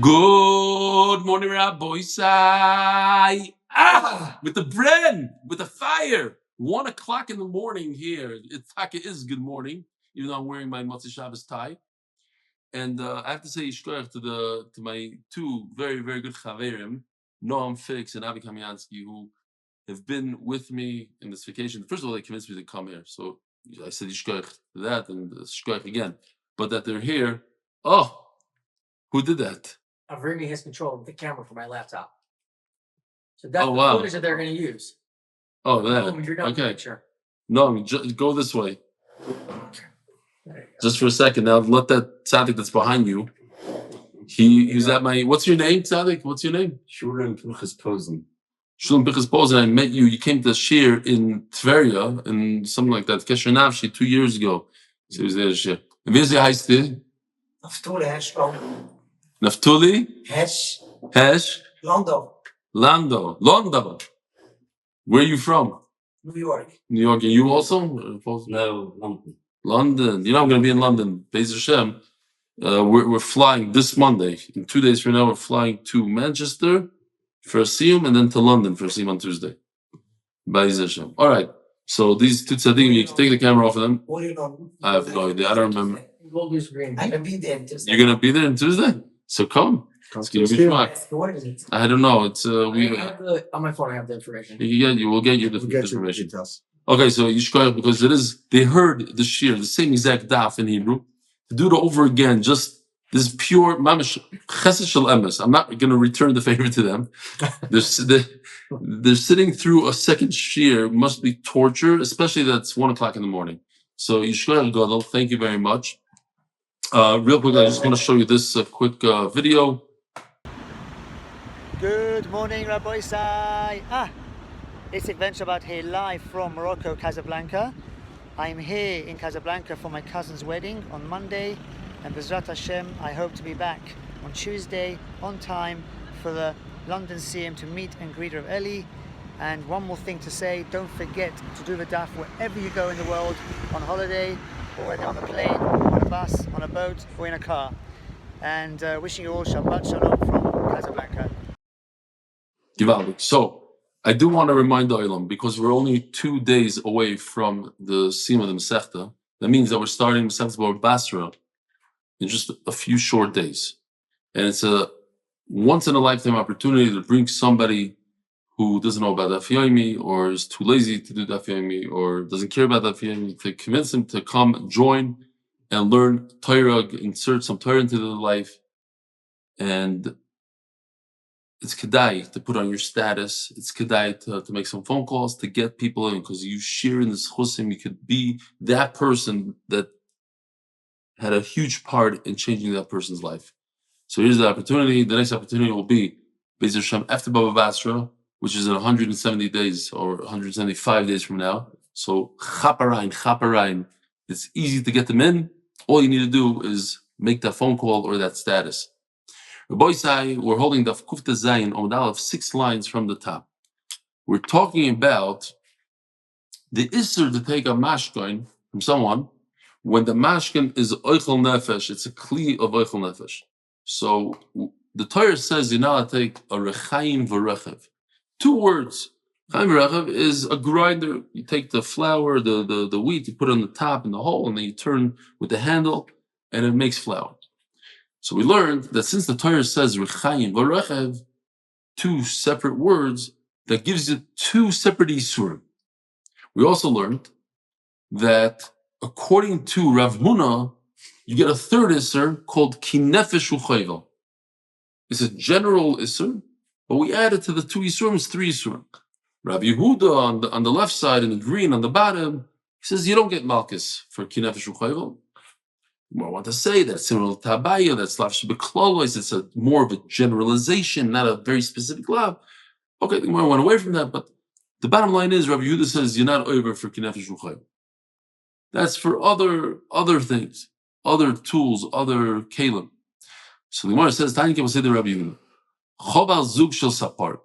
Good morning, Rabbi Sai. With the bread, with the fire. 1 o'clock in the morning here. It is good morning, even though I'm wearing my Motzei Shabbos tie. And I have to say yishkoyach to my two very, very good chaverim, Noam Fix and Avi Kamiansky, who have been with me in this vacation. First of all, they convinced me to come here. So I said yishkoyach to that and yishkoyach again. But that they're here, who did that? Avrimi has control of the camera for my laptop. So that's the footage that they're going to use. Oh, that. You're done with the picture. No, just go this way. Just for a second. Now let that tzadik that's behind you. He's at my. What's your name, tzadik? What's your name? Shulam Pinchas Posen. Shulam Pinchas Posen. I met you. You came to shir in Tveria and something like that. Kesher Nafshi 2 years ago. So he was there to shir. And wie heißt du? Neftalli? Hesh? Lando. Where are you from? New York. New York. And you also? No, London. London. You know I'm going to be in London. Beis Hashem. We're flying this Monday. In 2 days from now, we're flying to Manchester for a siyum and then to London for a siyum on Tuesday. Beis Hashem. All right. So these two tzaddikim, you can take the camera off of them. What do you know? I have no idea. I don't remember. I'm going to be there Tuesday. You're going to be there on Tuesday? So come. It's going to be fun. What is it? I don't know. It's on my phone, I have the information. We'll get you the information. Okay, so Yishkoyach, because they heard the shir, the same exact daf in Hebrew. To do it over again, just this pure mamish chesed shel emes. I'm not going to return the favor to them. They're sitting through a second shir. Must be torture, especially that's 1 o'clock in the morning. So Yishkoyach Gadol, thank you very much. Real quick, I just want to show you this quick video. Good morning, Rabbi Sai. It's adventure about here live from Morocco, Casablanca. I'm here in Casablanca for my cousin's wedding on Monday, and B'ezrat Hashem, I hope to be back on Tuesday on time for the London CM to meet and greet Reb Eli. And one more thing to say, don't forget to do the daf wherever you go in the world, on holiday, or whether on a plane, on a bus, on a boat, or in a car. And wishing you all Shabbat Shalom from Casablanca. So, I do want to remind the Olam, because we're only 2 days away from the Siyum of the Masechta. That means that we're starting Masechta Bava Basra in just a few short days. And it's a once-in-a-lifetime opportunity to bring somebody who doesn't know about Daf Yomi, or is too lazy to do Daf Yomi, or doesn't care about Daf Yomi, to convince them to come, join, and learn Torah, insert some Torah into their life. And it's kedai to put on your status. It's kedai to make some phone calls, to get people in, because you share in this chusim, you could be that person that had a huge part in changing that person's life. So here's the opportunity. The next opportunity will be Beis Hashem after Bava Basra, which is in 170 days or 175 days from now. So chaparein. It's easy to get them in. All you need to do is make that phone call or that status. Rabbi Sai, we're holding Daf Kufta Zayin Amud Aleph 6 lines from the top. We're talking about the isser to take a mashkin from someone when the mashkin is oichel nefesh. It's a kli of oichel nefesh. So the Torah says you're not allowed to take a rechaim v'rechev. 2 words. Chaim v'rechev is a grinder. You take the flour, the wheat, you put it on the top in the hole, and then you turn with the handle, and it makes flour. So we learned that since the Torah says rechaim v'rechev, 2 separate words, that gives you 2 separate isurim. We also learned that according to Rav Huna, you get a 3rd isur called kinefesh u'chayvel. It's a general isur, but we added to the 2 isurim 3 isurim. Rabbi Yehuda on the left side in the green on the bottom, he says you don't get malchus for kinefesh u'chayvel. I want to say that similar to Tabaya, that's lav shebeklalois. It's a more of a generalization, not a very specific lav. Okay, the Gemara went away from that, but the bottom line is Rabbi Yehuda says you're not over for kinefesh u'chayvel. That's for other things, other tools, other kalim. So the Gemara says, Tanya will say to Rabbi Yehuda, Choval zug shel sapar.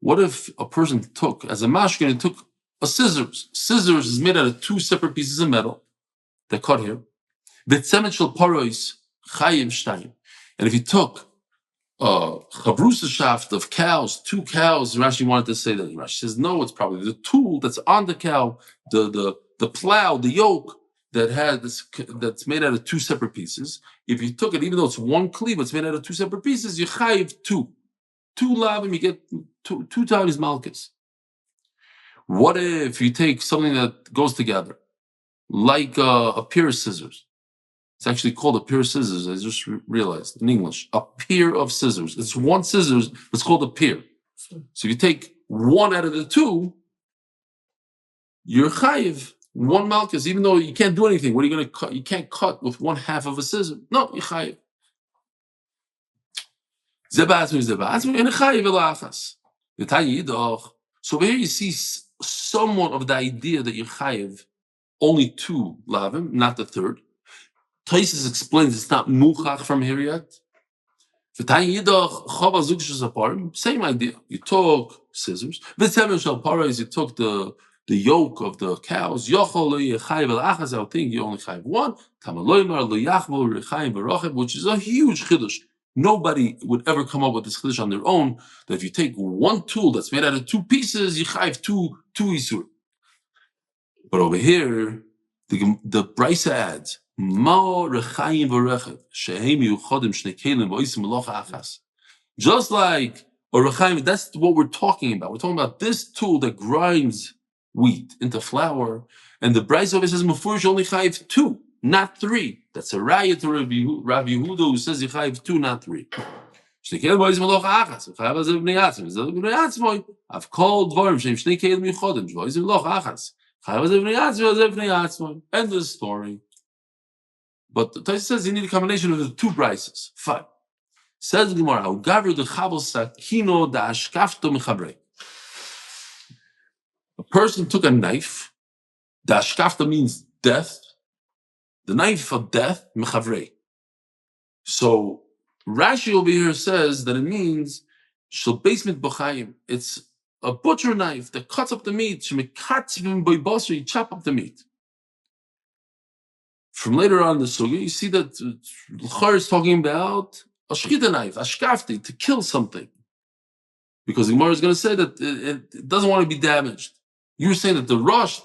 What if a person took, as a mashkin, and took a scissors? Scissors is made out of 2 separate pieces of metal. They're cut here. V'tzemet shel parois chayim shtayim. And if he took chavrusa shaft of cows, 2 cows. Rashi wanted to say that. Rashi says no, it's probably the tool that's on the cow, the plow, the yoke that had this, that's made out of 2 separate pieces. If you took it, even though it's 1 cleave, it's made out of 2 separate pieces. You chayiv 2 lavim, you get two times malchus. What if you take something that goes together, like a pair of scissors? It's actually called a pair of scissors. I just realized in English, a pair of scissors. It's 1 scissors. It's called a pair. So if you take 1 out of the 2, you're chayiv 1 malchus, even though you can't do anything. What are you going to cut? You can't cut with 1/2 of a scissor. No, you're chayiv. So here you see somewhat of the idea that you're chayiv only 2 lavim, not the 3rd. Taisus explains it's not muchach from here yet. Same idea. You took scissors. You took the yoke of the cows. I would think you only chayiv 1. Which is a huge chiddush. Nobody would ever come up with this chiddush on their own, that if you take 1 tool that's made out of 2 pieces, you chayiv 2 isur. But over here, the Breina adds, just like a rechaim, that's what we're talking about. We're talking about this tool that grinds wheat into flour, and the Breina over says mufurish only chayiv 2, not 3. That's a raya to Rabbi Yehuda who says you chayiv 2, not 3. I've called dvarim shem shnei kelim yuchodim shvoizim loch achas. End of the story. But the Taisus says you need a combination of the 2 brises. Fine. Says the Gemara, a person took a knife. The ashkafta means death. The knife of death, mechavrei. So Rashi over here says that it means shel basement b'chaim. It's a butcher knife that cuts up the meat. You chop up the meat. From later on in the sugya, you see that Chaya is talking about a shchita knife, a shkafti, to kill something. Because the Gemara is going to say that it doesn't want to be damaged. You're saying that the Rosh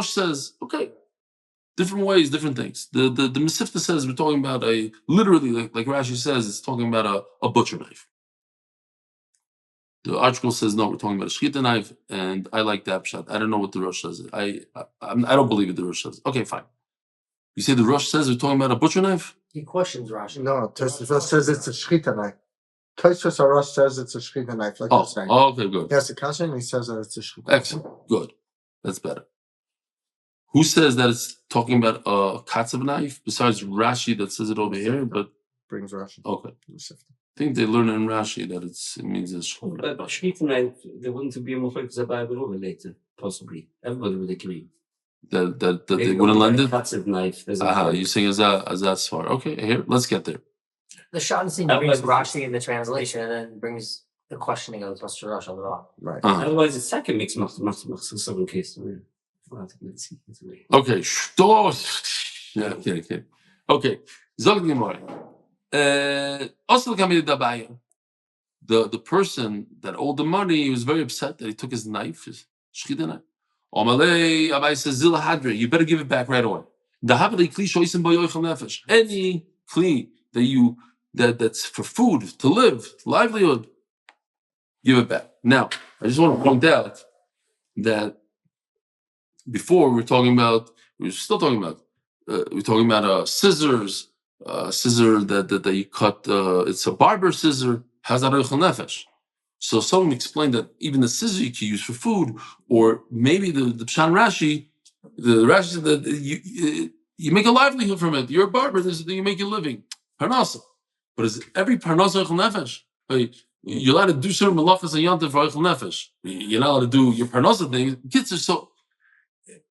says, okay, different ways, different things. The Mesifta says we're talking about literally, like Rashi says, it's talking about a butcher knife. The article says, no, we're talking about a shchita knife, and I like that pshat. I don't know what the Rosh says. I don't believe it, the Rosh says. Okay, fine. You say the Rosh says we're talking about a butcher knife? He questions Rashi. No, Tosfos says it's a shchita knife. Tosfos Rosh says it's a shchita knife, like you're saying. Oh, okay, good. Yes, the kasha, and he says that it's a shchita knife. Excellent, good. That's better. Who says that it's talking about a katzav knife besides Rashi that says it over here? But brings Rashi. Okay. I think they learn in Rashi that it means a shchita. But shchita knife, there wouldn't be a muflik the Bible over later, possibly. Everybody would agree. That they wouldn't lend it? Katzav knife. You're saying as that far. Okay, here, let's get there. The Shansi brings Rashi in the translation and then brings the questioning of the Pastor Rosh on the rock. Right. Otherwise, the second makes some case. Okay, okay. Okay, Zog Gemara. Also, the person that owed the money, he was very upset that he took his knife, his shchita knife. Omalei, Abai says, Zil Hadran, you better give it back right away. Any kli that's for food, to live, livelihood, give it back. Now, I just want to point out that before we're still talking about scissors, scissor that you cut, it's a barber scissor, has a hanefesh. So someone explained that even the scissor you can use for food, or maybe the Pshan Rashi, the Rashi said that you make a livelihood from it. You're a barber, you make your living. Parnasa. But is every parnasa hanefesh? You're allowed to do certain malachas and yantiv for hanefesh. You're not allowed to do your parnasa thing. Kids are so.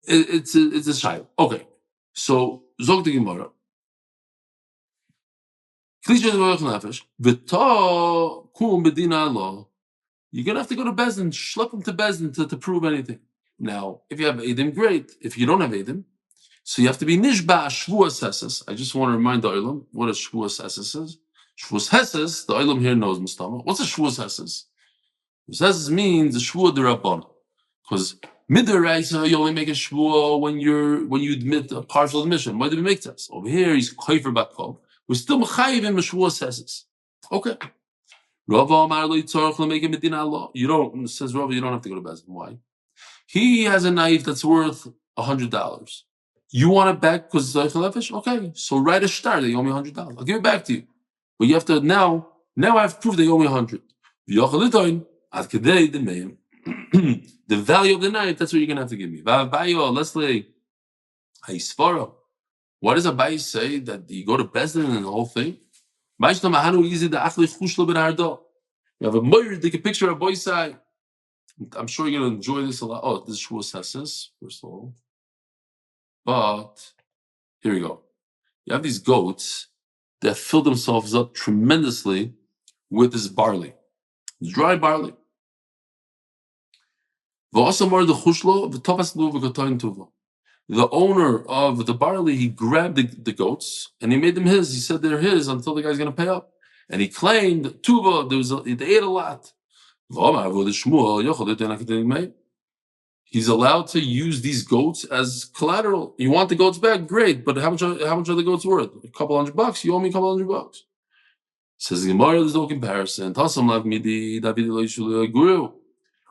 It's a child. Okay. So zog the Gemara. You're going to have to go to Bezdin, schlep them to Bezdin to prove anything. Now, if you have Eidim, great. If you don't have Eidim, so you have to be Nishba Shvuas Esses. I just want to remind the Olam what a Shvuas Esses is. Shvuas Hesses, the Olam here knows Mustama. What's a Shvuas Hesses? Shvuas Hesses means the Shvuah D'Rabban. Because Midaraisa, you only make a Shvuah when you admit a partial admission. Why did we make this? Over here, he's Koifer Bakov. We're still Mechayiv in Shvuas Hesses. Okay. Rava Amar Lo Yitzarach L'Meged Medina Allah. You don't, says Rava, you don't have to go to Bezin. Why? He has a knife that's worth $100. You want it back because it's hanefesh? Okay, so write a star that you owe me $100. I'll give it back to you. But you have to now I have proof that you owe me 100. The value of the knife, that's what you're gonna have to give me. Leslie, what does Abai say that you go to Bezdin and the whole thing? You have a moyer, take a picture of boy side. I'm sure you're gonna enjoy this a lot. Oh, this is Shvuas Hesses, first of all. But here we go. You have these goats that fill themselves up tremendously with this barley, dry barley. The owner of the barley, he grabbed the goats and he made them his. He said they're his until the guy's going to pay up. And he claimed tuva, they ate a lot. He's allowed to use these goats as collateral. You want the goats back? Great. But how much are the goats worth? A couple $100. You owe me a couple $100. Says the Gemara, there's no comparison.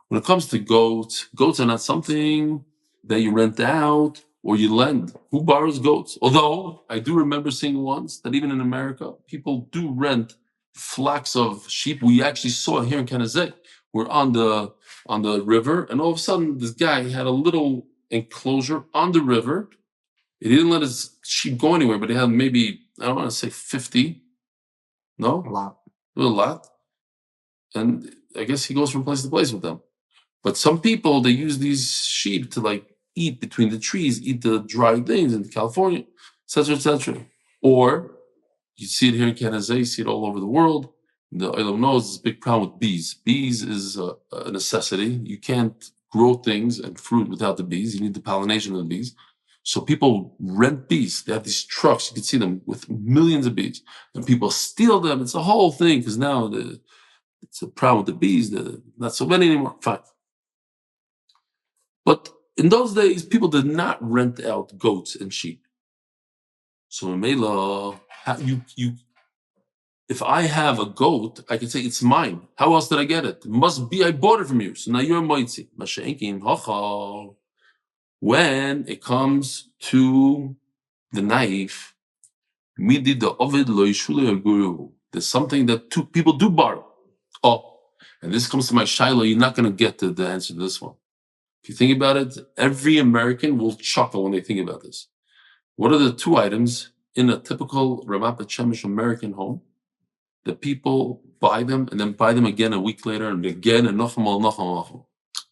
When it comes to goats are not something that you rent out or you lend. Who borrows goats? Although I do remember seeing once that even in America, people do rent flocks of sheep. We actually saw it here in Kidnovations. We're on the river, and all of a sudden, this guy had a little enclosure on the river. He didn't let his sheep go anywhere, but he had maybe, I don't want to say 50. No? A lot. And I guess he goes from place to place with them. But some people, they use these sheep to like eat between the trees, eat the dry things in California, etc., etc. Or you see it here in Canada, you see it all over the world. The Olam knows there's a big problem with bees. Bees is a necessity. You can't grow things and fruit without the bees. You need the pollination of the bees. So people rent bees. They have these trucks. You can see them with millions of bees. And people steal them. It's a whole thing because now it's a problem with the bees. Not so many anymore. Fine. But in those days, people did not rent out goats and sheep. So in Baila, if I have a goat, I can say it's mine. How else did I get it? It must be I bought it from you. So now you're moitzi. When it comes to the knife, there's something that two people do borrow. Oh, and this comes to my shaila. You're not going to get the answer to this one. If you think about it, every American will chuckle when they think about this. What are the two items in a typical Ramat Chemish American home that people buy them and then buy them again a week later and again and nochmal?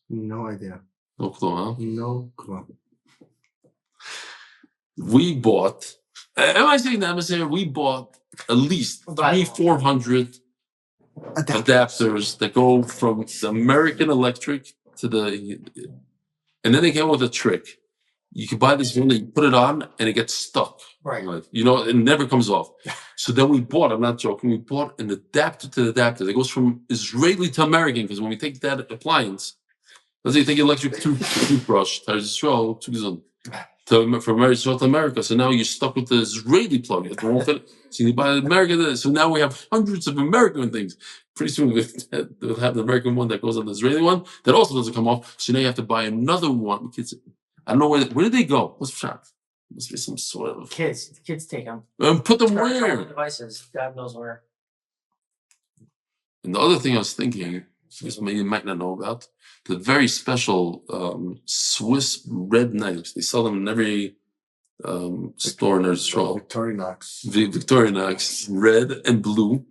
No idea. No clue, huh? No clue. We bought, am I saying that? I'm saying we bought at least 400 adapters that go from the American Electric to and then they came up with a trick. You can buy this one that you put it on and it gets stuck. Right. You know, it never comes off. So then we bought, I'm not joking, we bought an adapter to the adapter that goes from Israeli to American, because when we take that appliance, let's say you take electric toothbrush, from America to America. So now you're stuck with the Israeli plug. So you buy American. So now we have hundreds of American things. Pretty soon we'll have the American one that goes on the Israeli one that also doesn't come off. So now you have to buy another one. Kids, I don't know where did they go? What's shot? Must be some sort of kids. The kids take them and put them where? Devices. God knows where. And the other thing I was thinking, this you might not know about, the very special Swiss red knives. They sell them in every store in Israel. Victorinox, red and blue.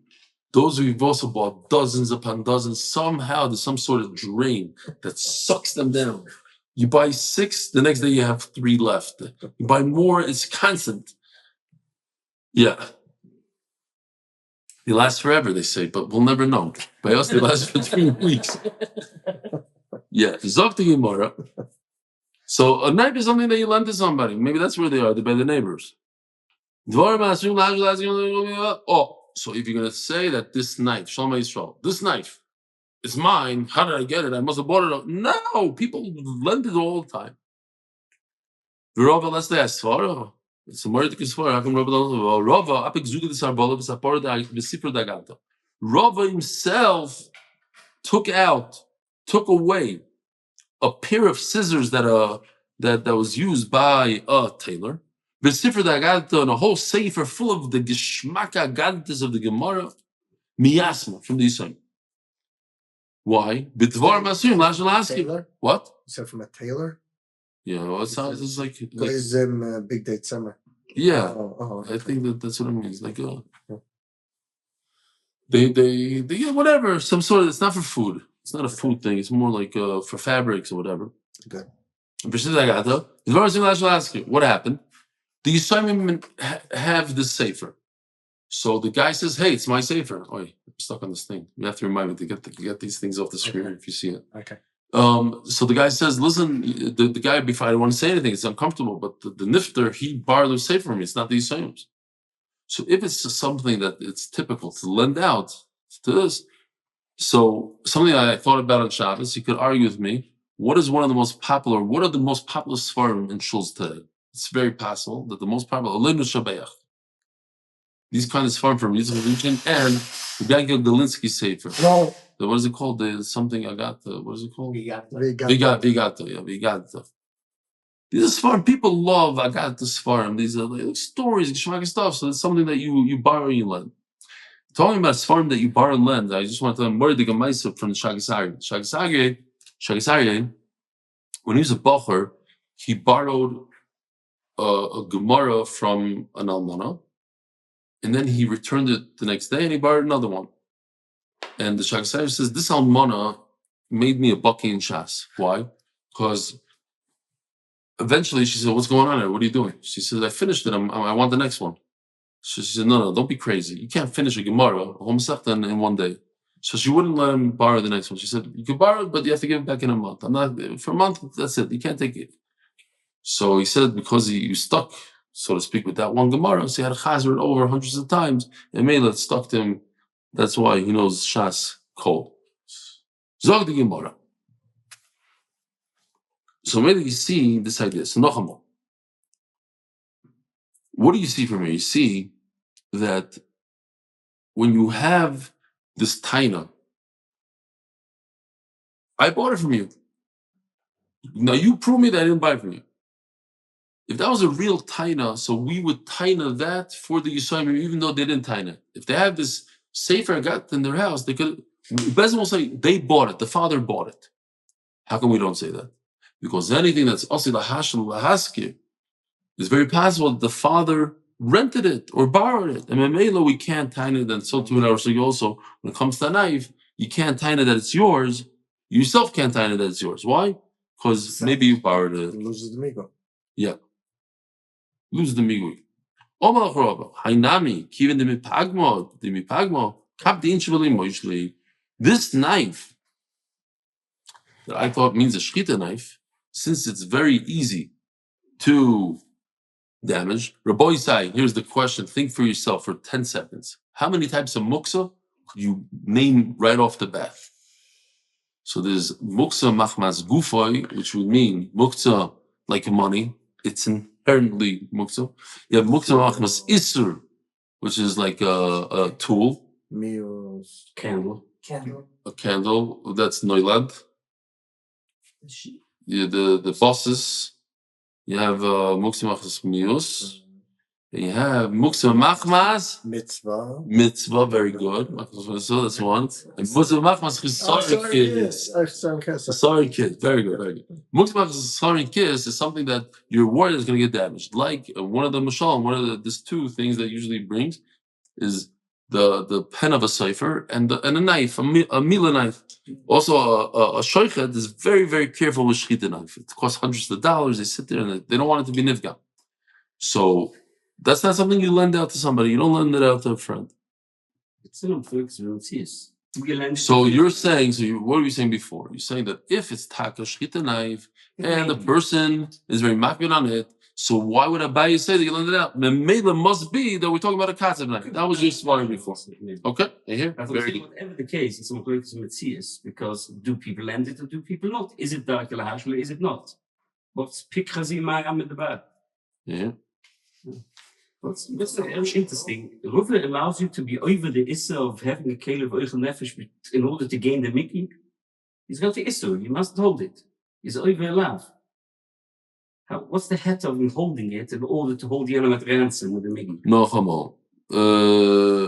Those we've also bought dozens upon dozens. Somehow there's some sort of drain that sucks them down. You buy 6, the next day you have 3 left. You buy more, it's constant. Yeah. They last forever, they say, but we'll never know. By us, they last for 3 weeks. Yeah, Zok the Gemara. So a knife is something that you lend to somebody. Maybe that's where they are. They're by the neighbors. Oh, So if you're going to say that this knife, Shalom Yisrael, this knife is mine, how did I get it? I must have bought it. No, people lend it all the time. Rava, let's say Svara. It's a murder Svara. How come Rava apik zuga this arbola v'sapor da v'sipur daganta. Rava himself took away a pair of scissors that was used by a tailor. V'sipur daganta, and a whole sefer full of the geshmaka gantas of the Gemara miyasma from the Yisrael. Why? B'dvar masurim lashon aski. What? You said from a tailor? Yeah, well, it sounds it's like Plays Big Date Summer. yeah. Okay. I think that's what it means. Like they get whatever, some sort of. It's not for food. It's not a food thing. It's more like for fabrics or whatever. Good. What happened? The Yisraelim have this sefer. So the guy says, "Hey, it's my sefer." Oh, I'm stuck on this thing. You have to remind me to get these things off the screen if you see it. Okay. So the guy says, "Listen, the guy, before I don't want to say anything, it's uncomfortable, but the nifter, he borrowed the sefer from me. It's not the Yisraelim's. So if it's just something that it's typical to lend out to this, so something I thought about on Shabbos, you could argue with me, what are the most popular svarim in shuls today? It's very possible that the most popular, Alinu Shabeach. These kind of svarim from Yitzchak religion and the Gagel Galinsky sefer. No. What is it called? There's something I got. What is it called? Vigata. Yeah, Vigata. These are svarim. People love Agata svarim. These are like stories, geshmaka stuff. So it's something that you borrow and you lend. Talking about svarim that you borrow and lend, I just want to tell more the Gemaisa from the Shagasarye, when he was a bacher, he borrowed a Gemara from an almana, and then he returned it the next day and he borrowed another one. And the Shagasarye says, this almana made me a baki in Shas. Why? Because eventually she said, what's going on here? What are you doing? She says, I finished it. I want the next one. So she said, no, don't be crazy. You can't finish a Gemara, a Hom Sechta in one day. So she wouldn't let him borrow the next one. She said, you can borrow it, but you have to give it back in a month. For a month, that's it. You can't take it. So he said, because he stuck, so to speak, with that one Gemara, so he had chazer it over hundreds of times, and Mela stuck to him. That's why he knows Shas cold. Zog the Gemara. So maybe you see this idea. So Nochamo. What do you see from here? You see that when you have this taina, I bought it from you. Now you prove me that I didn't buy it from you. If that was a real taina, so we would taina that for the Yisraelim, even though they didn't taina. If they have this sefer got in their house, they could. Bezin will say they bought it. The father bought it. How come we don't say that? Because anything that's also lahashim lahaskir, it's very possible that the father rented it or borrowed it. And Memela, we can't taina it, and so too in our sugi also, when it comes to a knife, you can't taina that it's yours. You yourself can't taina that it's yours. Why? Because maybe you borrowed it. Loses the migo. Yeah. Lose the migui. Omar Choraba, Hainami, Kivin de Mipagmo, Kap the Inchvili Moishli. This knife that I thought means a shchita knife, since it's very easy to damage. Rabbi Isai, here's the question. Think for yourself for 10 seconds. How many types of muksa could you name right off the bat? So there's muksa machmas gufoy, which would mean muksa like money. It's inherently muksa. You have muksa machmas isur, which is like a tool. Meals. Candle. A candle. That's noilad. Yeah, the bosses. You have muksa machmas mius. And you have muksa machmas mitzvah. Very good. So that's one. And muksa machmas sorry kid. Very good. Muksa machmas kiss is something that you're worried is going to get damaged. Like one of the mashal, there's two things that usually brings is the pen of a cipher and a knife, a mila knife. Also, a shoichet is very, very careful with shchita knife. It costs hundreds of dollars. They sit there and they don't want it to be nifga. So that's not something you lend out to somebody. You don't lend it out to a friend. So you're saying, what were you saying before? You're saying that if it's taka shchita knife and the person is very makbid on it, So why would Abaye say that you learned it out? Memela must be that we're talking about a katzev knife. That was your svar before. Okay, you hear? Very good. Whatever the case, it's a Metzias, because do people lend it or do people not? Is it dark or is it not? What's Pikhazi Maya with the bad? Yeah. That's very interesting. Refuah allows you to be over the issa of having a Kalev or hanefesh in order to gain the Mickey. He's got the issa, you must hold it. He's over alive. What's the head of him holding it in order to hold the animal at ransom with the Mickey? No, come on.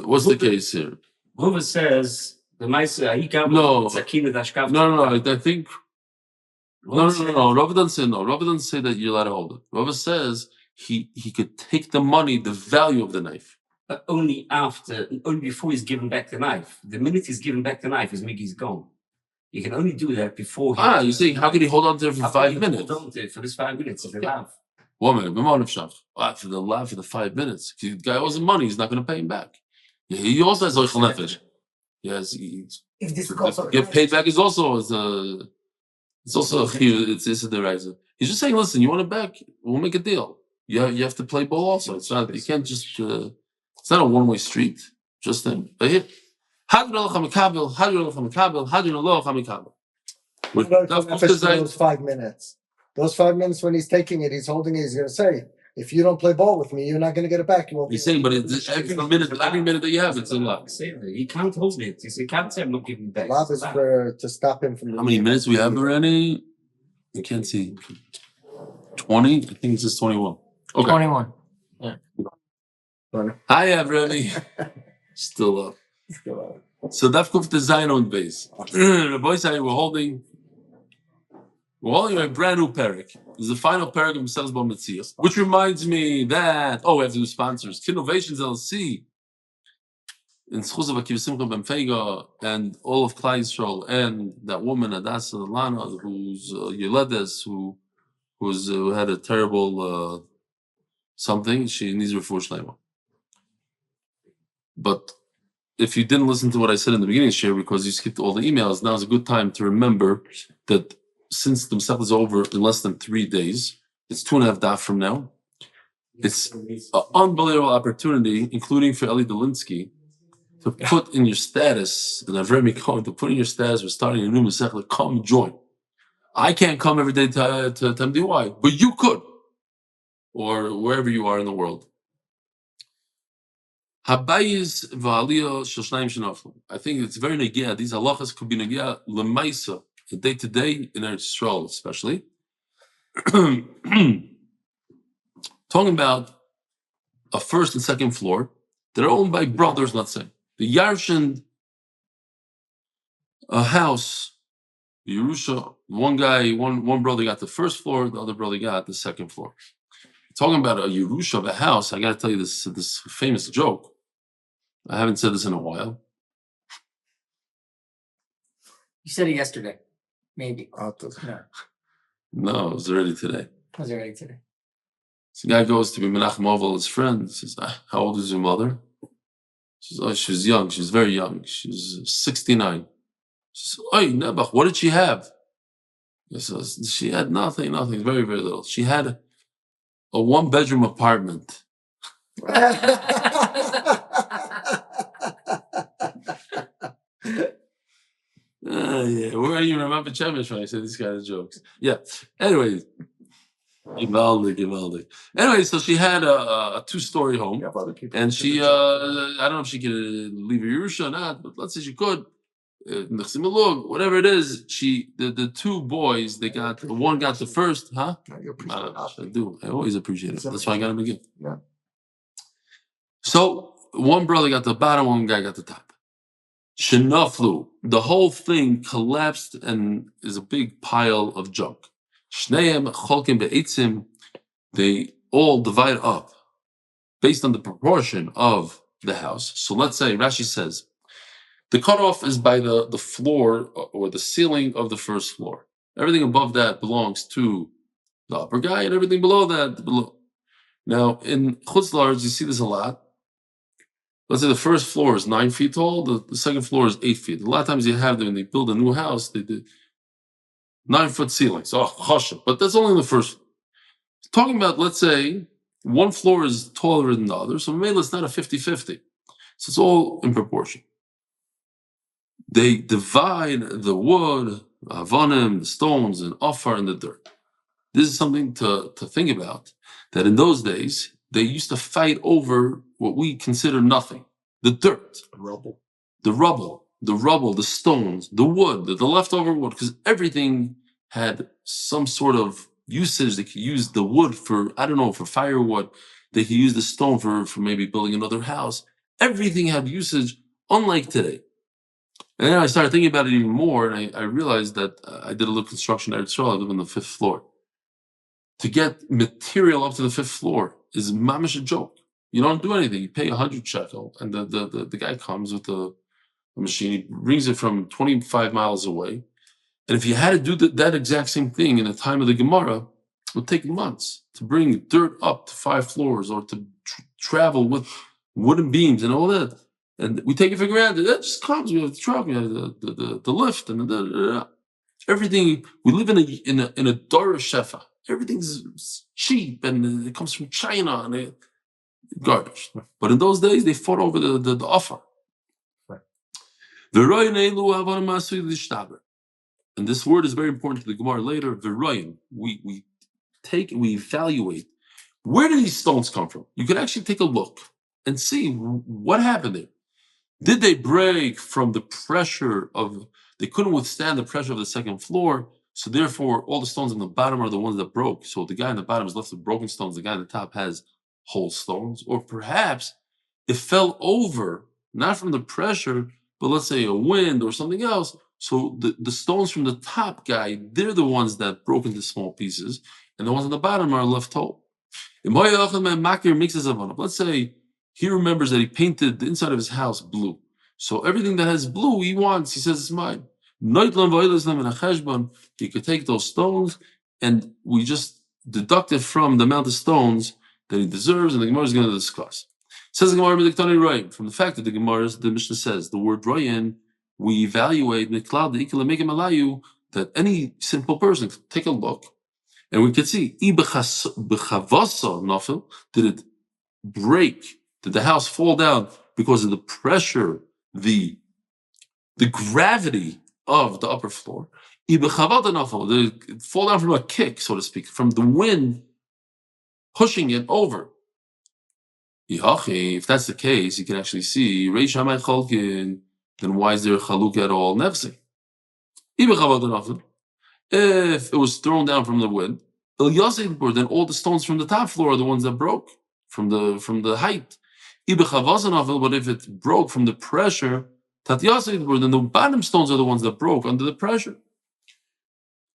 What's the case here? Refuah says the Maisa he got No. Sakina Dashkav. No, I think. No. Refuah doesn't say no. Refuah doesn't say that you're allowed to hold it. Refuah says he could take the money, the value of the knife. But only before he's given back the knife. The minute he's given back the knife, his Mickey's gone. You can only do that before. You're saying how could he hold on to it for 5 minutes? Hold on to it for this 5 minutes of the laugh. 1 minute, for the laugh for the 5 minutes. The guy owes him money, he's not going to pay him back. Yeah, he also has Zoichel Nefesh. Yes, get paid back is also it's a riser. He's just saying, listen, you want it back? We'll make a deal. You have to play ball also. It's not you can't just it's not a one-way street. Just then. But here. Those 5 minutes. Those 5 minutes when he's taking it, he's holding it, he's going to say, if you don't play ball with me, you're not going to get it back. He's saying, but it's every minute that you have, it's a lot. He can't hold it. He can't say I'm not giving it back. Love is to stop him from. How many minutes we have already? You can't see. 20? I think it's just 21. Okay. 21. Yeah. I have Remy. Still up. So Daf Kuf design on base. The boys say we're holding a brand new parak. This is the final parak of Bava Metzia, which reminds me that we have to do sponsors. Kidnovations LLC in Schuz of Akiv Simcha Ben Fega and all of Klal Yisrael and that woman Hadassah Leah who's Yoledes who had a terrible something. She needs Refuah Shelaima. But if you didn't listen to what I said in the beginning, share because you skipped all the emails, now is a good time to remember that since the Masech is over in less than 3 days, it's 2.5 daf from now. It's an unbelievable opportunity, including for Eli Dolinsky, to put in your status, and I've read me calling to put in your status, we're starting a new Masech, come join. I can't come every day to MDY, but you could, or wherever you are in the world. Habayis v'aliyah shel shnayim shenaflu. I think it's very negia. These halachas could be negia lemaisa, day to day in Eretz Yisrael, especially. Talking about a first and second floor that are owned by brothers. Let's say the Yarshin, a house, Yerusha. One brother got the first floor, the other brother got the second floor. Talking about a Yerusha of a house, I got to tell you this famous joke. I haven't said this in a while. You said it yesterday, maybe. No, it was already today. Was it already today? So the guy goes to be Menachem Oval, his friend. He says, how old is your mother? She says, she was young. She's very young. She's 69. She says, Nebuch, what did she have? He says, she had nothing, very, very little. She had a 1-bedroom apartment. Yeah. Where are you? Remember Chemish when I say these kind of jokes? Yeah. Anyway, Givaldi. Anyway, so she had a 2-story home, and she I don't know if she could leave Yerusha or not, but let's say she could. Whatever it is, the 2 boys, one got the first, huh? I do. I always appreciate it. That's why I got to begin. Yeah. So one brother got the bottom, one guy got the top. Shenaflu, the whole thing collapsed and is a big pile of junk. Shneim cholkim be'etzim, they all divide up based on the proportion of the house. So let's say Rashi says the cutoff is by the floor or the ceiling of the first floor. Everything above that belongs to the upper guy, and everything below that below. Now in Chutz La'aretz, you see this a lot. Let's say the first floor is 9 feet tall, the second floor is 8 feet. A lot of times you have them when they build a new house, they do 9-foot ceilings. But that's only in the first. Talking about, let's say, one floor is taller than the other, so maybe it's not a 50-50. So it's all in proportion. They divide the wood, avanim, the stones, and offer and the dirt. This is something to think about, that in those days, they used to fight over what we consider nothing. The dirt. The rubble, the stones, the wood, the leftover wood, because everything had some sort of usage. They could use the wood for, I don't know, for firewood. They could use the stone for maybe building another house. Everything had usage, unlike today. And then I started thinking about it even more, and I realized that I did a little construction at R Yoel. I live on the 5th floor. To get material up to the 5th floor is mamish a joke. You don't do anything. You pay 100 shekel, and the guy comes with the machine. He brings it from 25 miles away. And if you had to do that exact same thing in the time of the Gemara, it would take months to bring dirt up to 5 floors or to travel with wooden beams and all that. And we take it for granted. That just comes. We have the truck, we have the lift, and everything. We live in a Dara Shefa. Everything's cheap, and it comes from China, and garbage. But in those days, they fought over the offer. And this word is very important to the Gemara later. V'royin. We evaluate, where do these stones come from? You can actually take a look and see what happened there. Did they break from the pressure of? They couldn't withstand the pressure of the 2nd floor, so therefore all the stones on the bottom are the ones that broke. So the guy on the bottom is left with broken stones. The guy on the top has whole stones, or perhaps it fell over, not from the pressure, but let's say a wind or something else. So the stones from the top guy, they're the ones that broke into small pieces, and the ones on the bottom are left whole. Let's say he remembers that he painted the inside of his house blue. So everything that has blue, he wants, he says, it's mine. He could take those stones, and we just deduct it from the amount of stones that he deserves, and the Gemara is going to discuss. It says the Gemara, from the fact that the Mishnah says, the word Royan, we evaluate that any simple person could take a look, and we could see, did it break? Did the house fall down because of the pressure, the gravity of the upper floor? Did it fall down from a kick, so to speak, from the wind pushing it over? If that's the case, you can actually see, then why is there a chaluk at all? If it was thrown down from the wind, then all the stones from the top floor are the ones that broke from the height. But if it broke from the pressure, then the bottom stones are the ones that broke under the pressure.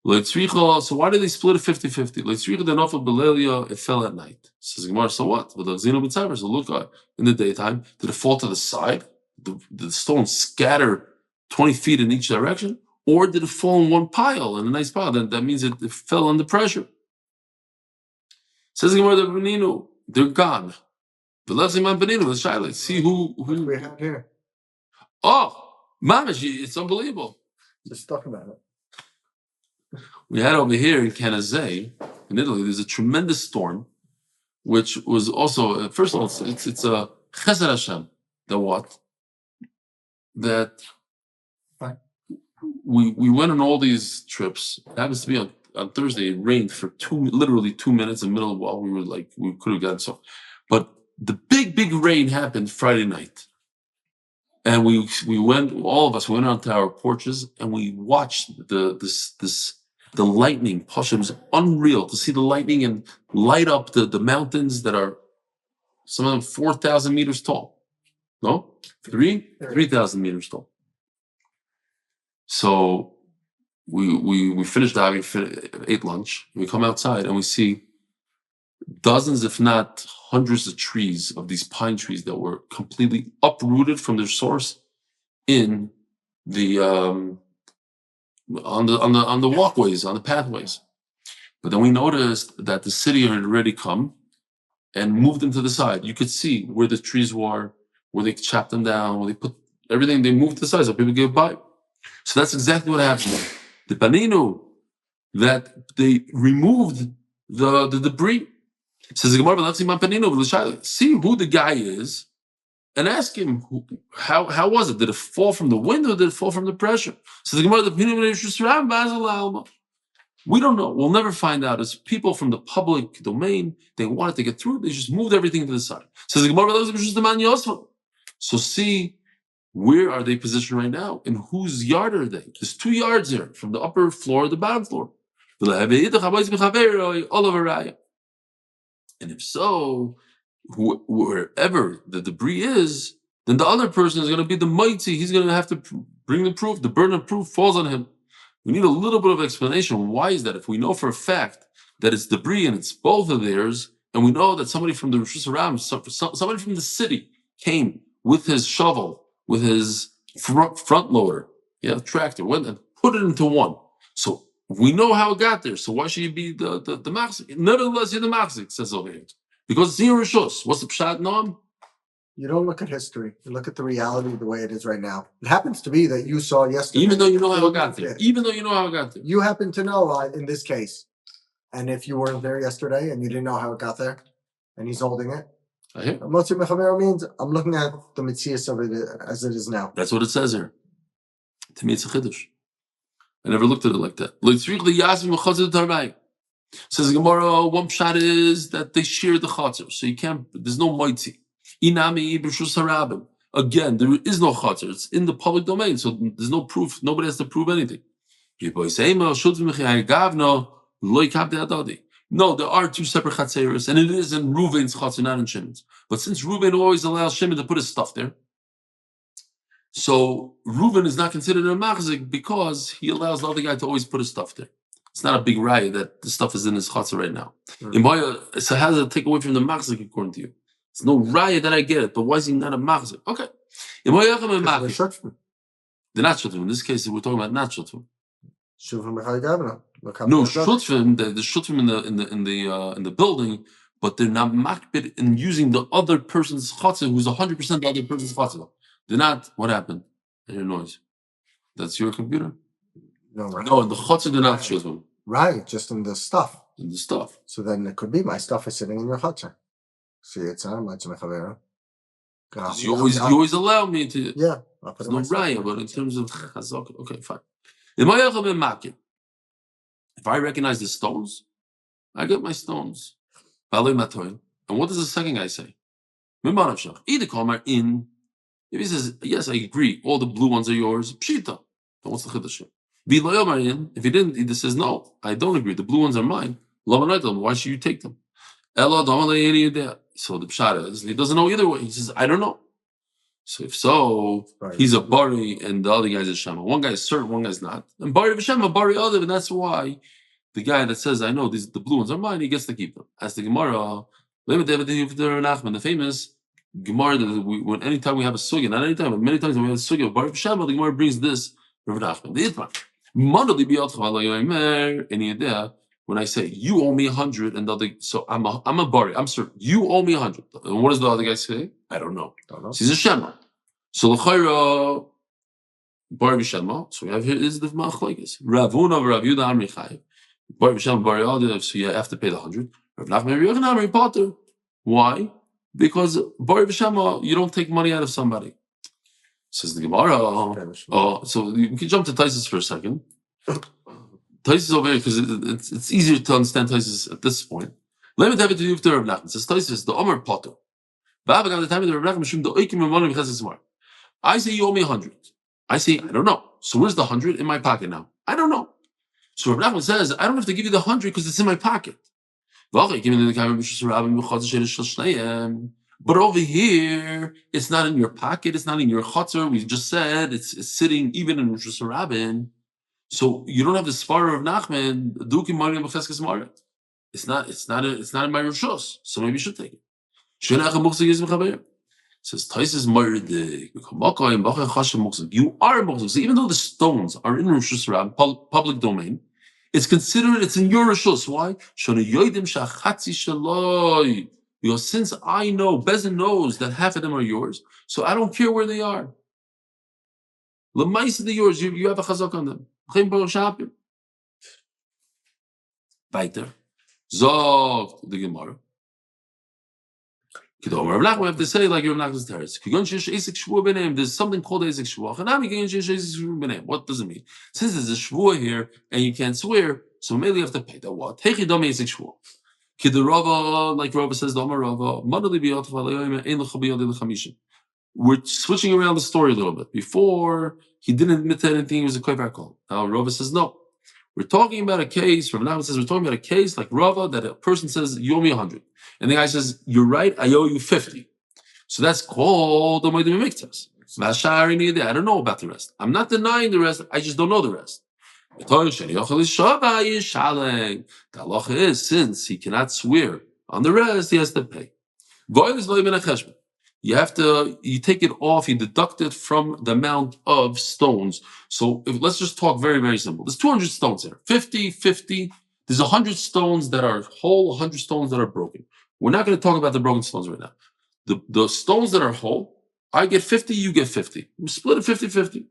So why did they split it 50-50? It fell at night. Says Gemara, so what? So look, in the daytime, did it fall to the side? The stones scatter 20 feet in each direction? Or did it fall in one pile, in a nice pile? That means it fell under pressure. Says Gemara, they're gone. See who we have here. Oh, mamish, it's unbelievable. Just talk about it. We had over here in Canazei, in Italy, there's a tremendous storm, which was also, first of all, it's a Chesed Hashem. That we went on all these trips. It happens to be on Thursday. It rained for literally 2 minutes in the middle while we could have gotten so. But the big rain happened Friday night. And we went, all of us went out to our porches and we watched the lightning. Pasha, it was unreal to see the lightning and light up the mountains that are some of them 4,000 meters tall. No? 3,000 meters tall. So we finished diving, ate lunch. We come outside and we see dozens, if not hundreds of trees, of these pine trees that were completely uprooted from their source in the on the walkways, on the pathways. But then we noticed that the city had already come and moved them to the side. You could see where the trees were, where they chopped them down, where they put everything, they moved to the side so people get by. So that's exactly what happened. The Paninu, that they removed the debris. Says the Gemara, see who the guy is, and ask him how was it? Did it fall from the wind or did it fall from the pressure? Says the Gemara, we don't know. We'll never find out. As people from the public domain, they wanted to get through. They just moved everything to the side. Says the Gemara, so see, where are they positioned right now? In whose yard are they? There's 2 yards here, from the upper floor to the bottom floor. And if so, wherever the debris is, then the other person is going to be the mighty. He's going to have to bring the proof. The burden of proof falls on him. We need a little bit of explanation. Why is that? If we know for a fact that it's debris and it's both of theirs, and we know that somebody from the Refuah Shelaima, somebody from the city came with his shovel, with his front loader, tractor, went and put it into one. So we know how it got there. So why should you be the machzik? Nevertheless, you're the machzik, says over here. Because it's your rishus. What's the pshat, Noam? You don't look at history. You look at the reality the way it is right now. It happens to be that you saw yesterday. Even though you know how it got there. Even though you know how it got there. You happen to know in this case. And if you weren't there yesterday and you didn't know how it got there, and he's holding it, Motzi Mechaber means I'm looking at the Metzias of it as it is now. That's what it says here. To me, it's a chiddush. I never looked at it like that. Says Gemara, one pshat is that they share the chatzar, so you can't. There's no mighty. Again, there is no chatzar. It's in the public domain, so there's no proof. Nobody has to prove anything. No, there are 2 separate chatzeros, and it is in Reuven's chatzar, not in Shimon's. But since Reuven always allows Shimon to put his stuff there, so Reuven is not considered a machzik because he allows the other guy to always put his stuff there. It's not a big raya that the stuff is in his chatzar right now. So how does it take away from the machzik according to you? It's no raya that I get it, but why is he not a machzik? Okay. They're not shutfim. In this case, we're talking about not shutfim. No, shutfim. The shutfim in the building, but they're not makbid in using the other person's chatzar, who's 100% the other person's chatzar. They're not. What happened? I hear noise. That's your computer? No, right. No, in the chatzar they're not shutfim. Right, just in the stuff. In the stuff. So then it could be my stuff is sitting in your chatzar. See, it's not much mechaber. You always allow me to. Yeah. There's no raya, but in terms of chazak, okay, fine. If I recognize the stones, I get my stones. And what does the second guy say? Either call in. If he says, yes, I agree, all the blue ones are yours, pshita. Then what's the chiddush? If he didn't, he just says, no, I don't agree, the blue ones are mine. Why should you take them? So the pshat is, he doesn't know either way. He says, I don't know. So if so, he's a bari and the other guy's a shema. One guy's certain, one guy's not. And bari v'shema, bari other, and that's why the guy that says, I know the blue ones are mine, he gets to keep them. As the Gemara, the famous Gemara, when anytime we have a sugya, not anytime, but many times when we have a sugya, bari v'shema, the Gemara brings this, Rav Nachman, the Itmar. When I say you owe me 100 and the other, so I'm a bari, I'm certain you owe me 100. And what does the other guy say? I don't know. So he's a shema. So l'chayra bari v'shema. So we have here is the machlekes. Ravuna v'Rav Yudah Amri Chayiv. Bari v'shema bari other. So you have to pay the 100. Rav Nachman Yochanan Amri Potter. Why? Because bari v'shema, you don't take money out of somebody. Says the Gemara. So you can jump to Taisus for a second. Taisus over here because it's easier to understand Taisus at this point. Let me have it to you to Rav Nachman. Says Taisus the Omer Potter. I say you owe me 100. I say I don't know. So where's the 100 in my pocket now? I don't know. So Rav Nachman says I don't have to give you the 100 because it's in my pocket. But over here, it's not in your pocket. It's not in your chutzner. We just said it's sitting even in Rosh Hashanah. So you don't have the spar of Nachman. It's not in my Roshos. So maybe you should take it. Says Taisus Mardik. You are Mukhzik. So even though the stones are in Rosh Hashanah, public domain, it's considered it's in your Roshos. Why? Because since I know, Bezin knows that half of them are yours, so I don't care where they are. L'maisa, they're yours. You have a chazak on them. Weiter. Zog the Gemara. We have to say like your Nachman's teretz. There's something called Ezek Shvuah. What does it mean? Since there's a Shvuah here and you can't swear, so maybe you have to pay that. What? Like Rava says, we're switching around the story a little bit. Before, he didn't admit to anything, he was a koyver kol. Now Rava says no. We're talking about a case, Rav Nachman says we're talking about a case like Rava, that a person says, you owe me 100. And the guy says, you're right, I owe you 50. So that's called the Moedim Miktas. I don't know about the rest. I'm not denying the rest, I just don't know the rest. The halacha is, since he cannot swear on the rest, he has to pay. You take it off, you deduct it from the amount of stones. So let's just talk very, very simple. There's 200 stones there, 50, 50. There's 100 stones that are whole, 100 stones that are broken. We're not going to talk about the broken stones right now. The stones that are whole, I get 50, you get 50. We split it 50-50.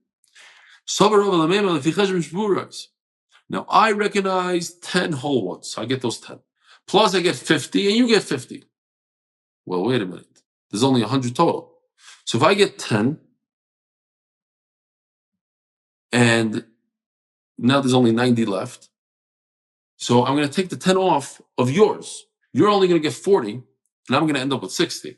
Now I recognize 10 whole ones. So I get those 10. Plus I get 50 and you get 50. Well, wait a minute. There's only 100 total. So if I get 10 and now there's only 90 left. So I'm going to take the 10 off of yours. You're only going to get 40 and I'm going to end up with 60.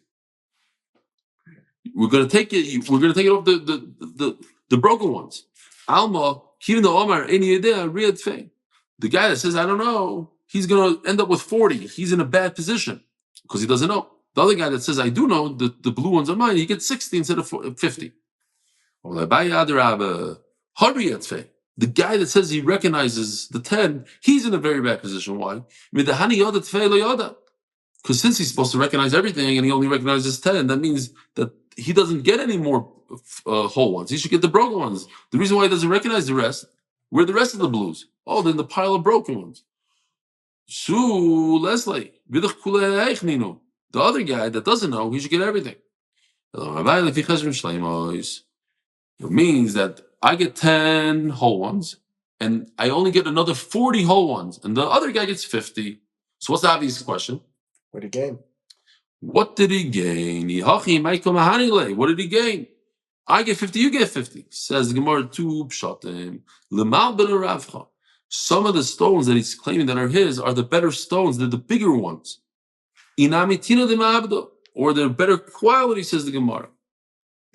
We're going to take it off the broken ones. Alma, even though Omar, the guy that says, I don't know, he's going to end up with 40. He's in a bad position because he doesn't know. The other guy that says, I do know, the blue ones are mine, he gets 60 instead of 50. The guy that says he recognizes the 10, he's in a very bad position. Why? Because since he's supposed to recognize everything and he only recognizes 10, that means that he doesn't get any more whole ones. He should get the broken ones. The reason why he doesn't recognize the rest, where are the rest of the blues? Oh, they're in the pile of broken ones. Leslie, the other guy that doesn't know, he should get everything. It means that I get 10 whole ones and I only get another 40 whole ones and the other guy gets 50. So what's the obvious question? What did he gain? What did he gain? What did he gain? I get 50, you get 50. Says the Gemara, two pshatim. Some of the stones that he's claiming that are his are the better stones, they're the bigger ones. Or they're better quality, says the Gemara.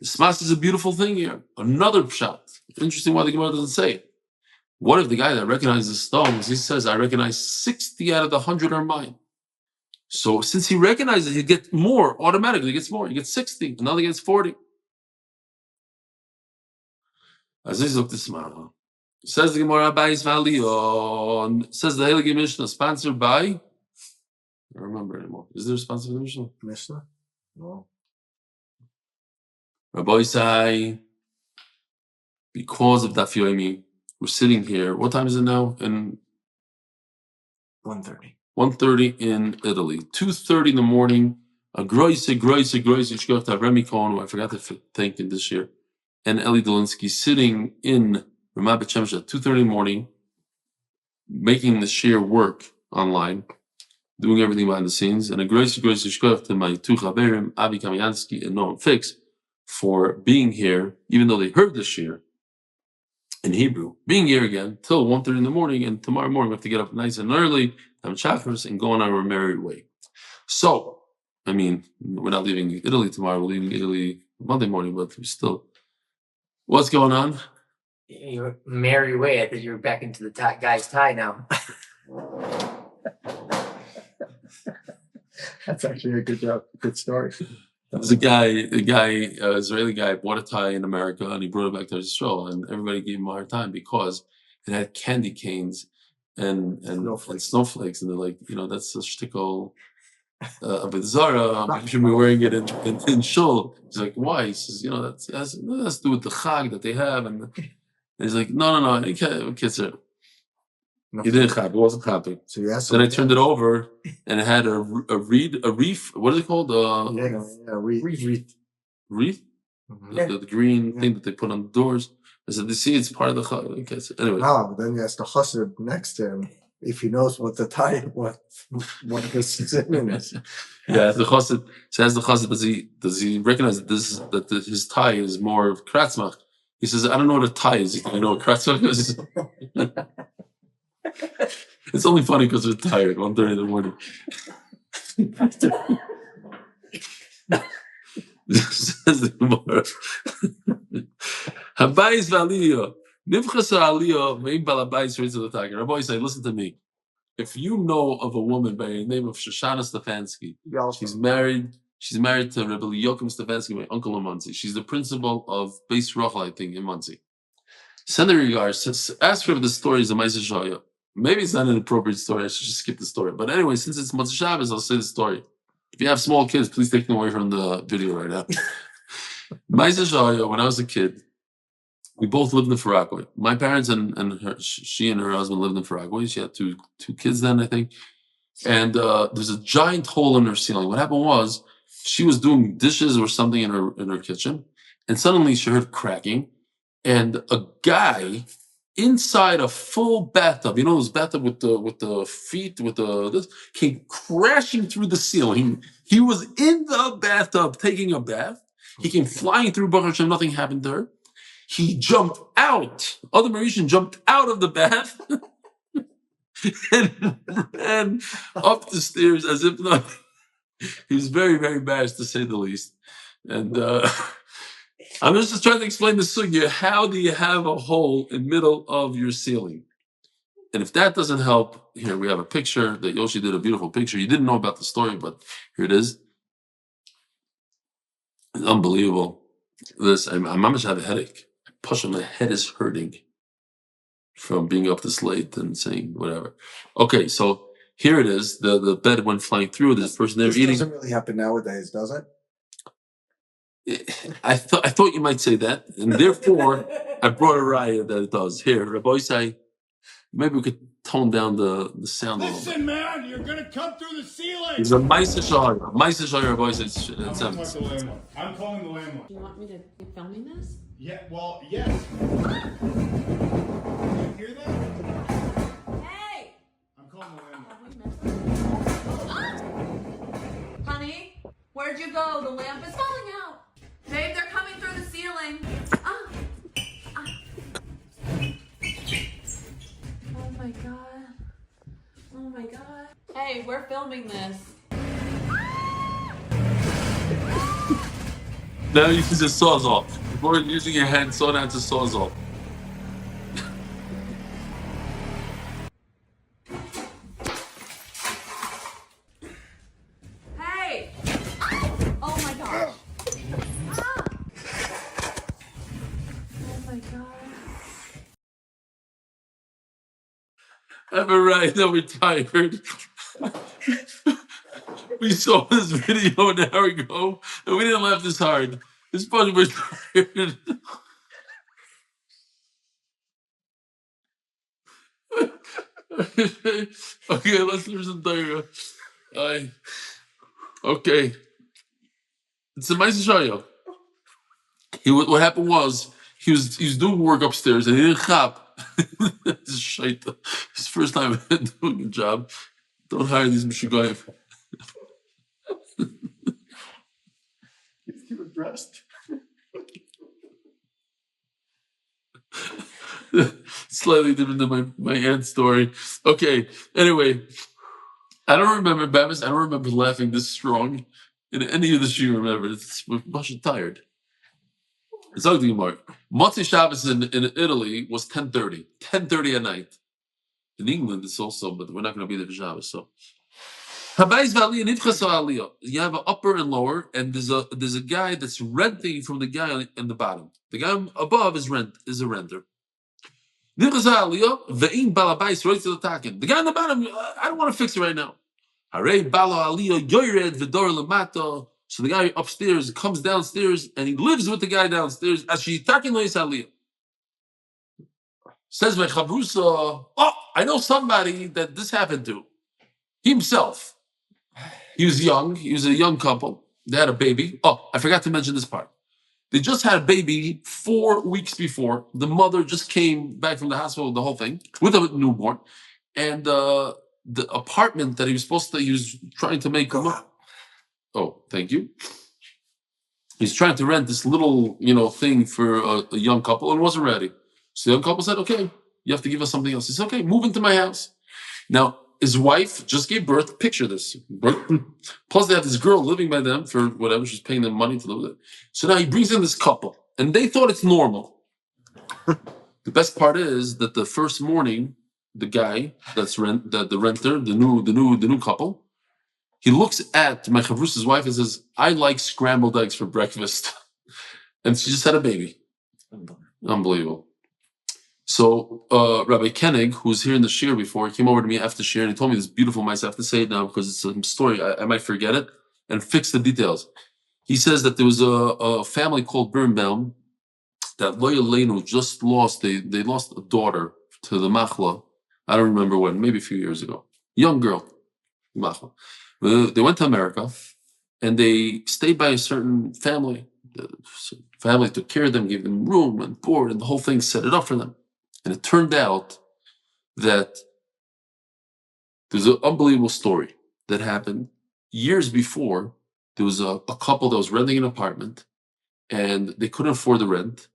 The smas is a beautiful thing here. Another pshat. Interesting why the Gemara doesn't say it. What if the guy that recognizes stones, he says, I recognize 60 out of the 100 are mine. So since he recognizes, he gets more automatically. He gets more. He gets 60. Another gets 40. Aziz look this man. Says the Gemara Bais Valion. Says the Heilige Mishnah, sponsored by. I don't remember anymore. Is there a sponsor for the Mishnah? Mishnah? No. Rabbi say, because of Daf Yomi, we're sitting here. What time is it now? In 1:30. 1:30 in Italy. 2:30 in the morning. A groise shkoch to Remy Cohen, who I forgot to thank him this year, and Eli Dolinsky sitting in Ramat Bet Shemesh at 2:30 in the morning, making the share work online, doing everything behind the scenes, and a groise shkoch to my two chaverim, Avi Kamiansky and Noam Fix, for being here, even though they heard the share in Hebrew, being here again till 1:30 in the morning, and tomorrow morning we have to get up nice and early, have chakras, and go on our merry way. So, I mean, we're not leaving Italy tomorrow, we're leaving Italy Monday morning, but we still, what's going on? Your merry way, I think you're back into the guy's tie now. That's actually a good job, good story. There's a guy, Israeli guy, bought a tie in America and he brought it back to Israel, and everybody gave him a hard time because it had candy canes and snowflakes, and they're like, that's a shtickle of a Zara. You should be wearing it in shul. He's like, why? He says, that has to do with the chag that they have, and he's like, no, he can't kiss it. He didn't chag, he wasn't happy. So then I turned it over and it had a reef. What is it called? Wreath. Wreath? Mm-hmm. The green thing that they put on the doors. I said, see, it's part of the chag. Okay, so anyway. No, but then you asked the chassid next to him. if he knows what the tie, what the sin is. Yeah, the chassid says does he recognize that his tie is more kratzmach? He says, I don't know what a tie is. I know what kratzmach is. It's only funny because we're tired. 1:30 in the morning. Says the Gemara. Habayis v'aliyah. Nivchas aliyah me'im balabayis raised to the tiger. Rabbi say, listen to me. If you know of a woman by the name of Shoshana Stefansky, she's married to Reb Eli Stefansky, my uncle in Monsey. She's the principal of Beis Rachel, I think, in Monsey. Send her regards. Ask her if the story is a Ma'aseh Shaya. Maybe it's not an appropriate story. I should just skip the story. But anyway, since it's Motzei Shabbos, I'll say the story. If you have small kids, please take them away from the video right now. Ma'aseh Shaya, when I was a kid, we both lived in Faragway. My parents and she and her husband lived in Faragway. She had two kids then, I think. And there's a giant hole in her ceiling. What happened was she was doing dishes or something in her kitchen, and suddenly she heard cracking, and a guy inside a full bathtub, you know those bathtub with the feet this came crashing through the ceiling. He was in the bathtub taking a bath. He came flying through. Baruch Hashem, nothing happened to her. He jumped out. Other Mauritian jumped out of the bath and ran up the stairs as if nothing. He was very, very embarrassed, to say the least. And I'm just trying to explain the sugya. How do you have a hole in the middle of your ceiling? And if that doesn't help, here we have a picture that Yossi did, a beautiful picture. You didn't know about the story, but here it is. It's unbelievable. I'm almost have a headache. Pasha, my head is hurting from being up this late and saying whatever. Okay, so here it is. The bed went flying through. This person there eating. Doesn't really happen nowadays, does it? I thought you might say that, and therefore I brought a raya that it does. Here, Rabbi say, maybe we could tone down the sound a little bit. Listen, man, you're gonna come through the ceiling. He's a Ma'aseh Shaya. Ma'aseh Shaya, Rabbi says. I'm calling the landlord. Do you want me to be filming this? Yeah, well, yes. You hear that? Hey! I'm calling the landlord. Have we missed Honey, where'd you go? The lamp is falling out. Babe, they're coming through the ceiling. Oh my god. Oh my god. Hey, we're filming this. Now you use a sawzall. Before using your hand, saw down to sawzall. Hey! Oh my gosh. Oh my god. I'm right. Now we're tired. We saw this video an hour ago, and we didn't laugh this hard. This bunch was tired. Okay, let's listen to okay. It's a Ma'aseh Shaya. What happened was he was doing work upstairs and he didn't chap. This is shite. His first time doing a job. Don't hire these mishugoyim. You were dressed. Slightly different than my aunt's story. Okay, anyway, I don't remember, Babis, I don't remember laughing this strong in any of the you remember. We're much tired. It's ugly, Mark. Motzei Shabbos in Italy was 10:30. 10:30 at night. In England, it's also, but we're not going to be there for Shabbos, so. You have an upper and lower, and there's a guy that's renting from the guy in the bottom. The guy above is a renter. The guy in the bottom, I don't want to fix it right now. So the guy upstairs comes downstairs and he lives with the guy downstairs. Says my chavrusa, I know somebody that this happened to. Himself. He was young. He was a young couple. They had a baby. I forgot to mention this part. They just had a baby 4 weeks before. The mother just came back from the hospital, the whole thing, with a newborn. And the apartment that he was trying to make. Oh, thank you. He's trying to rent this little, thing for a young couple and wasn't ready. So the young couple said, okay, you have to give us something else. He said, okay, move into my house. Now, his wife just gave birth. Picture this. Plus, they have this girl living by them for whatever. She's paying them money to live there. So now he brings in this couple, and they thought it's normal. The best part is that the first morning, the guy the renter, the new couple, he looks at my chavrus's wife and says, "I like scrambled eggs for breakfast," and she just had a baby. Unbelievable. So Rabbi Koenig, who was here in the shir before, came over to me after shir and he told me this beautiful mice. I have to say it now because it's a story. I might forget it and fix the details. He says that there was a family called Birnbaum that Loya Lenu just lost. They lost a daughter to the machla. I don't remember when, maybe a few years ago. Young girl, machla. They went to America and they stayed by a certain family. The family took care of them, gave them room and board and the whole thing, set it up for them. And it turned out that there's an unbelievable story that happened years before. There was a couple that was renting an apartment and they couldn't afford the rent.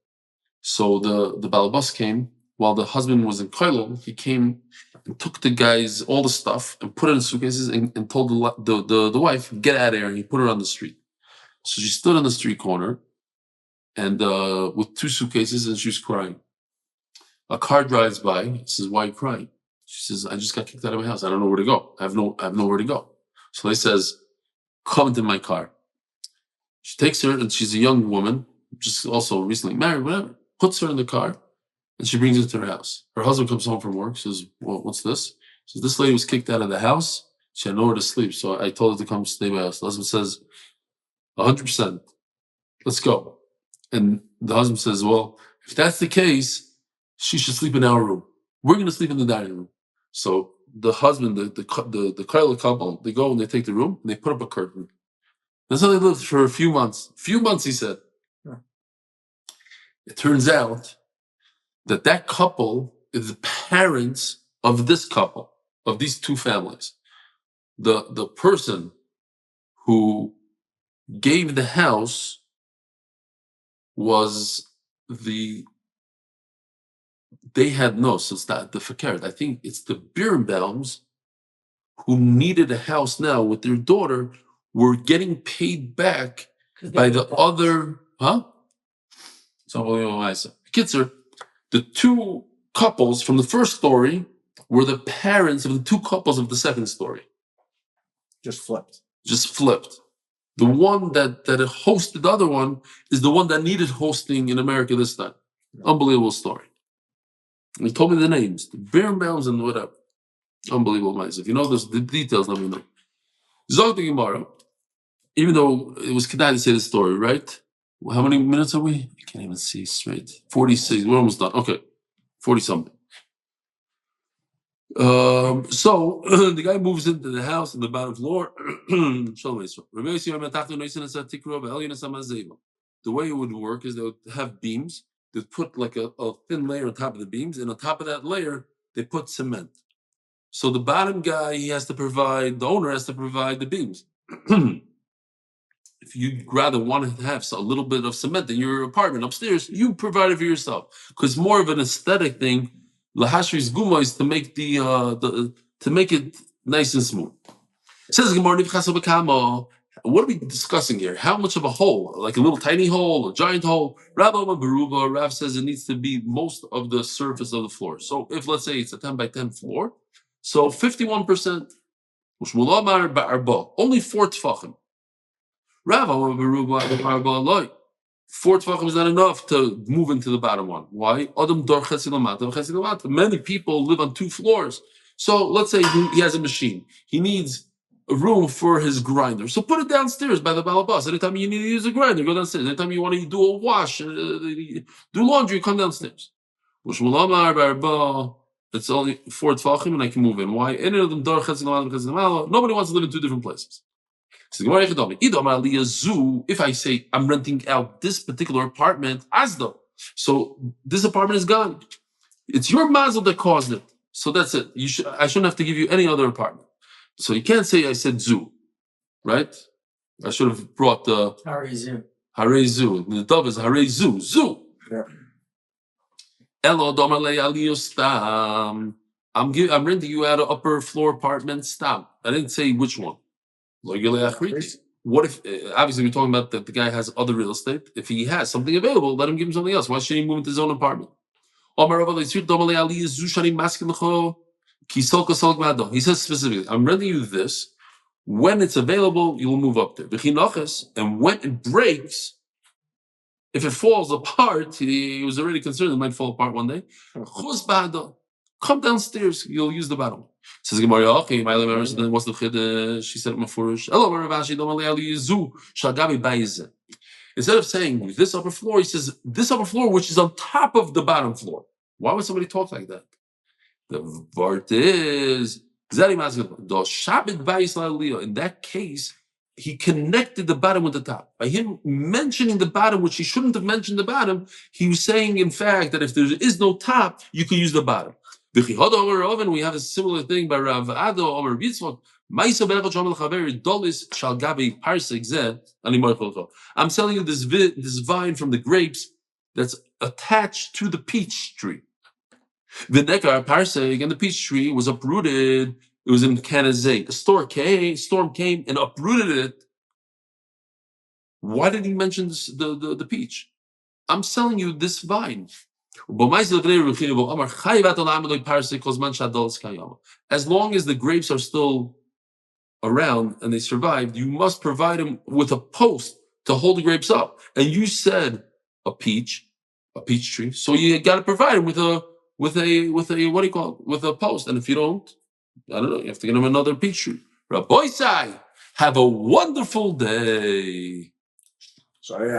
So the balabas came while the husband was in Koilel. He came and took the guys all the stuff and put it in suitcases and told the wife, get out of here. And he put her on the street. So she stood on the street corner and with two suitcases and she was crying. A car drives by. He says, "Why are you crying?" She says, "I just got kicked out of my house. I don't know where to go. I have nowhere to go." So he says, "Come into my car." She takes her, and she's a young woman, just also recently married, whatever. Puts her in the car, and she brings her to her house. Her husband comes home from work. Says, "Well, what's this?" She says, "This lady was kicked out of the house. She had nowhere to sleep, so I told her to come stay by us." The husband says, 100%. Let's go. And the husband says, "Well, if that's the case, she should sleep in our room. We're going to sleep in the dining room." So the husband, the Kalev couple, they go and they take the room and they put up a curtain. That's how they lived for a few months. Few months, he said. Yeah. It turns out that couple is the parents of this couple, of these two families. The person who gave the house was they had no, so it's not the fakert. I think it's the Birnbaums who needed a house now with their daughter were getting paid back by the other, So, Kitzer, the two couples from the first story were the parents of the two couples of the second story. Just flipped. The one that hosted the other one is the one that needed hosting in America this time. Unbelievable story. And he told me the names, the Birnbaums and whatever. Unbelievable, guys. If you know the details, let me know. Zog the Gemara, even though it was kedai to say the story, right? How many minutes are we? I can't even see straight. 46. We're almost done. Okay, 40 something. So the guy moves into the house on the bottom floor. The way it would work is they would have beams. They'd put like a thin layer on top of the beams, and on top of that layer, they put cement. So the bottom guy, the owner has to provide the beams. If you rather want to have a little bit of cement in your apartment upstairs, you provide it for yourself. Because more of an aesthetic thing, lahashri's guma is to make to make it nice and smooth. It says what are we discussing here? How much of a hole? Like a little tiny hole, a giant hole? Rav says it needs to be most of the surface of the floor. So if let's say it's a 10 by 10 floor, so 51%, only 4 tfachim. Rav, 4 tfachim is not enough to move into the bottom one. Why? Many people live on 2 floors. So let's say he has a machine. He needs a room for his grinder. So put it downstairs by the balabas. Anytime you need to use a grinder, go downstairs. Anytime you want to do a wash, do laundry, come downstairs. It's only 4 tfachim and I can move in. Why? Nobody wants to live in 2 different places. If I say I'm renting out this particular apartment, so this apartment is gone. It's your mazel that caused it. So that's it. I shouldn't have to give you any other apartment. So you can't say I said zoo, right? I should have brought the Hare Zoo. Hare Zoo. The dove is Hare Zoo. Zoo. Elo Domalei Aliyah Stam. I'm renting you out an upper floor apartment. Stop. I didn't say which one. What if, obviously, we're talking about that the guy has other real estate. If he has something available, let him give him something else. Why shouldn't he move into his own apartment? He says specifically, I'm renting you this. When it's available, you'll move up there. And when it breaks, if it falls apart, he was already concerned it might fall apart one day. Come downstairs, you'll use the bottom. Says Gemara, okay, my then what's the chiddush? She said mafurish. Instead of saying this upper floor, he says this upper floor, which is on top of the bottom floor. Why would somebody talk like that? The vart is in that case, he connected the bottom with the top. By him mentioning the bottom, which he shouldn't have mentioned the bottom, he was saying, in fact, that if there is no top, you can use the bottom. We have a similar thing by Rav Ado Omer Bitzvot. I'm selling you this vine from the grapes that's attached to the peach tree. The nekar parseg and the peach tree was uprooted. It was in Canazay. A storm came and uprooted it. Why did he mention the peach? I'm selling you this vine. As long as the grapes are still around and they survived, you must provide them with a post to hold the grapes up. And you said a peach tree, so you got to provide them with a what do you call it? With a post. And if you don't, I don't know, you have to get them another peach tree. Rabbi Sai, have a wonderful day. Sorry,